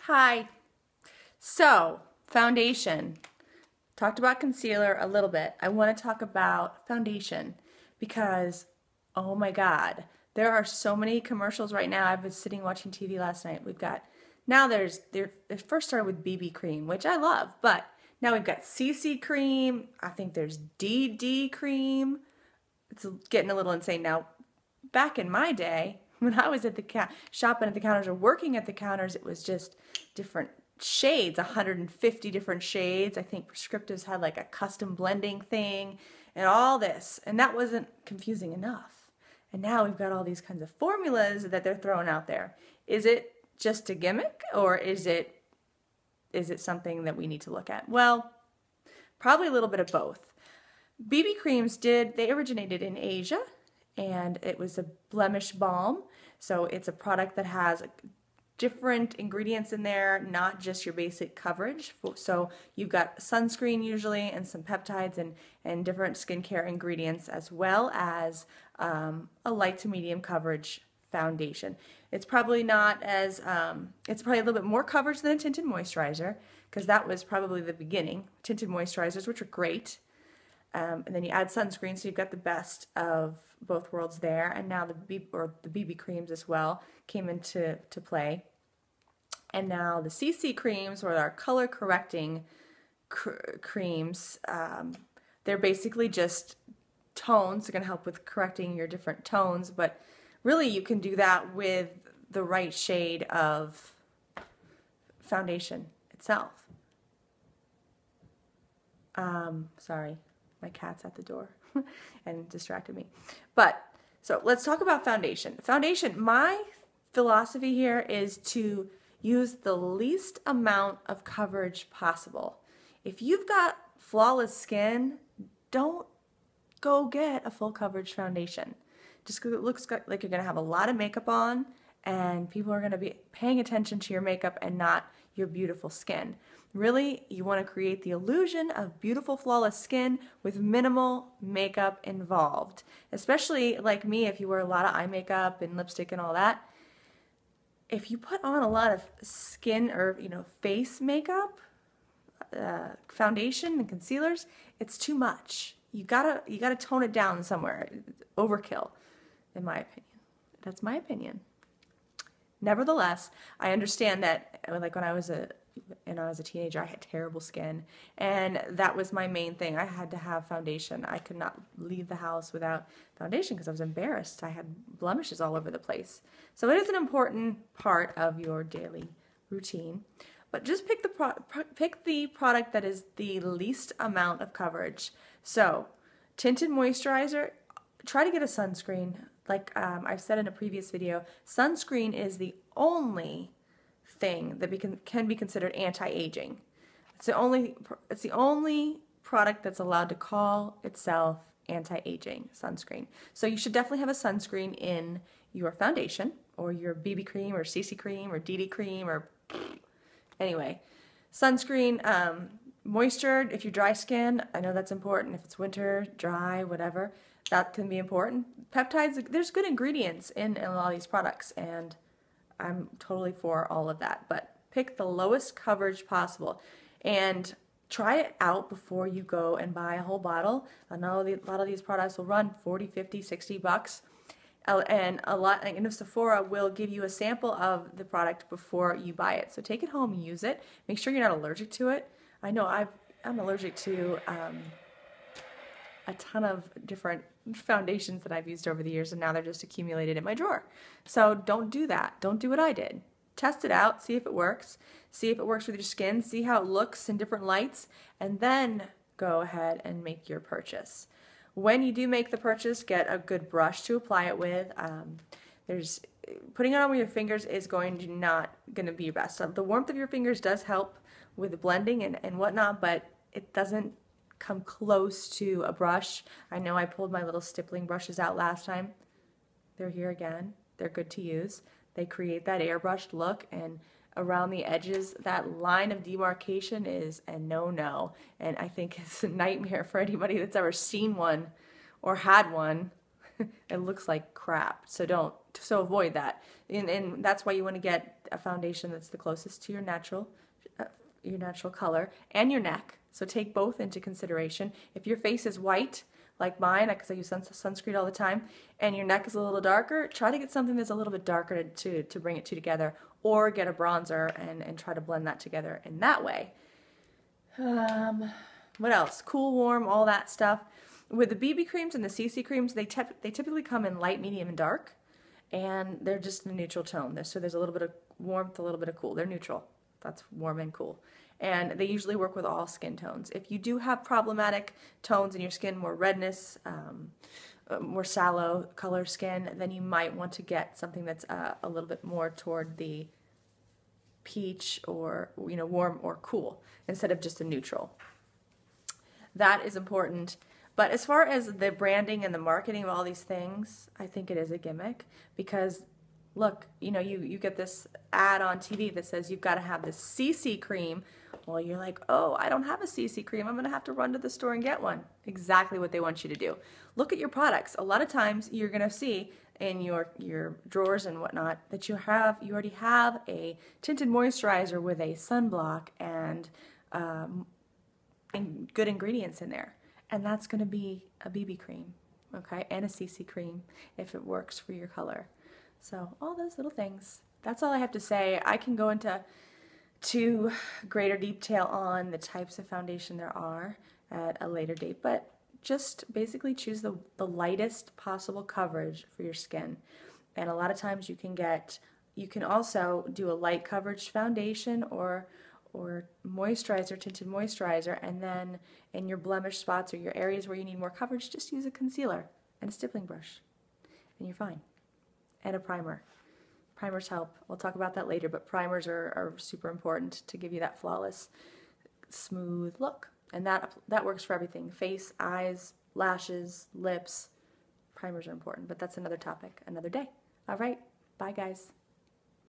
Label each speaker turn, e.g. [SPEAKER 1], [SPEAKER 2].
[SPEAKER 1] Hi. So, foundation. Talked about concealer a little bit. I want to talk about foundation because, oh my God, there are so many commercials right now. I was sitting watching TV last night. We've got, now it first started with BB cream, which I love, but now we've got CC cream. I think there's DD cream. It's getting a little insane now. Back in my day, when I was at the shopping at the counters or working at the counters, it was just different shades, 150 different shades. I think Prescriptives had like a custom blending thing and all this, and that wasn't confusing enough. And now we've got all these kinds of formulas that they're throwing out there. Is it just a gimmick, or is it something that we need to look at? Well, probably a little bit of both. BB creams they originated in Asia, and it was a blemish balm. So it's a product that has different ingredients in there, not just your basic coverage. So you've got sunscreen usually and some peptides and different skincare ingredients, as well as a light to medium coverage foundation. It's probably not as, it's probably a little bit more coverage than a tinted moisturizer, because that was probably the beginning. Tinted moisturizers, which are great. And then you add sunscreen, so you've got the best of both worlds there. And now the BB creams as well came into play. And now the CC creams, or our color correcting creams, they're basically just tones. They're going to help with correcting your different tones, but really you can do that with the right shade of foundation itself. Sorry. My cat's at the door and distracted me. But, so let's talk about foundation. Foundation, my philosophy here is to use the least amount of coverage possible. If you've got flawless skin, don't go get a full coverage foundation. Just because it looks like you're going to have a lot of makeup on, and people are going to be paying attention to your makeup and not your beautiful skin. Really, you want to create the illusion of beautiful, flawless skin with minimal makeup involved. Especially like me, if you wear a lot of eye makeup and lipstick and all that. If you put on a lot of skin or face makeup, foundation and concealers, it's too much. You gotta tone it down somewhere. Overkill, in my opinion. That's my opinion. Nevertheless, I understand that, like when I was a teenager, I had terrible skin, and that was my main thing. I had to have foundation. I could not leave the house without foundation because I was embarrassed. I had blemishes all over the place. So it is an important part of your daily routine. But just pick the product that is the least amount of coverage. So, tinted moisturizer, try to get a sunscreen. Like I've said in a previous video, sunscreen is the only thing that can be considered anti-aging. It's the only product that's allowed to call itself anti-aging, sunscreen. So you should definitely have a sunscreen in your foundation, or your BB cream, or CC cream, or DD cream, or anyway. Sunscreen, moisture, if you're dry skin, I know that's important. If it's winter, dry, whatever, that can be important. Peptides, there's good ingredients in a lot of these products, and I'm totally for all of that, but pick the lowest coverage possible and try it out before you go and buy a whole bottle. I know a lot of these products will run 40, 50, 60 bucks, and Sephora will give you a sample of the product before you buy it. So take it home and use it. Make sure you're not allergic to it. I know I'm allergic to a ton of different foundations that I've used over the years, and now they're just accumulated in my drawer. So don't do that. Don't do what I did. Test it out, see if it works. See if it works with your skin, see how it looks in different lights, and then go ahead and make your purchase. When you do make the purchase, get a good brush to apply it with. Putting it on with your fingers is not going to be your best. So the warmth of your fingers does help with the blending and whatnot, but it doesn't come close to a brush. I know I pulled my little stippling brushes out last time. They're here again. They're good to use. They create that airbrushed look, and around the edges, that line of demarcation is a no-no, and I think it's a nightmare for anybody that's ever seen one or had one. It looks like crap, so avoid that. And that's why you want to get a foundation that's the closest to your natural color and your neck. So take both into consideration. If your face is white, like mine, because I use sunscreen all the time, and your neck is a little darker, try to get something that's a little bit darker to bring it two together, or get a bronzer and try to blend that together in that way. What else? Cool, warm, all that stuff. With the BB creams and the CC creams, they typically come in light, medium, and dark, and they're just in a neutral tone. So there's a little bit of warmth, a little bit of cool. They're neutral. That's warm and cool. And they usually work with all skin tones. If you do have problematic tones in your skin, more redness, more sallow color skin, then you might want to get something that's a little bit more toward the peach or warm or cool instead of just a neutral. That is important. But as far as the branding and the marketing of all these things, I think it is a gimmick because look, you get this ad on TV that says you've got to have this CC cream. Well, you're like, oh, I don't have a CC cream. I'm going to have to run to the store and get one. Exactly what they want you to do. Look at your products. A lot of times you're going to see in your drawers and whatnot that you already have a tinted moisturizer with a sunblock and good ingredients in there. And that's going to be a BB cream, okay, and a CC cream if it works for your color. So all those little things. That's all I have to say. I can go into greater detail on the types of foundation there are at a later date, but just basically choose the lightest possible coverage for your skin. And a lot of times you can also do a light coverage foundation or moisturizer, tinted moisturizer, and then in your blemish spots or your areas where you need more coverage, just use a concealer and a stippling brush, and you're fine. And a primer. Primers help. We'll talk about that later, but primers are super important to give you that flawless, smooth look. And that works for everything. Face, eyes, lashes, lips. Primers are important, but that's another topic, another day. All right. Bye, guys.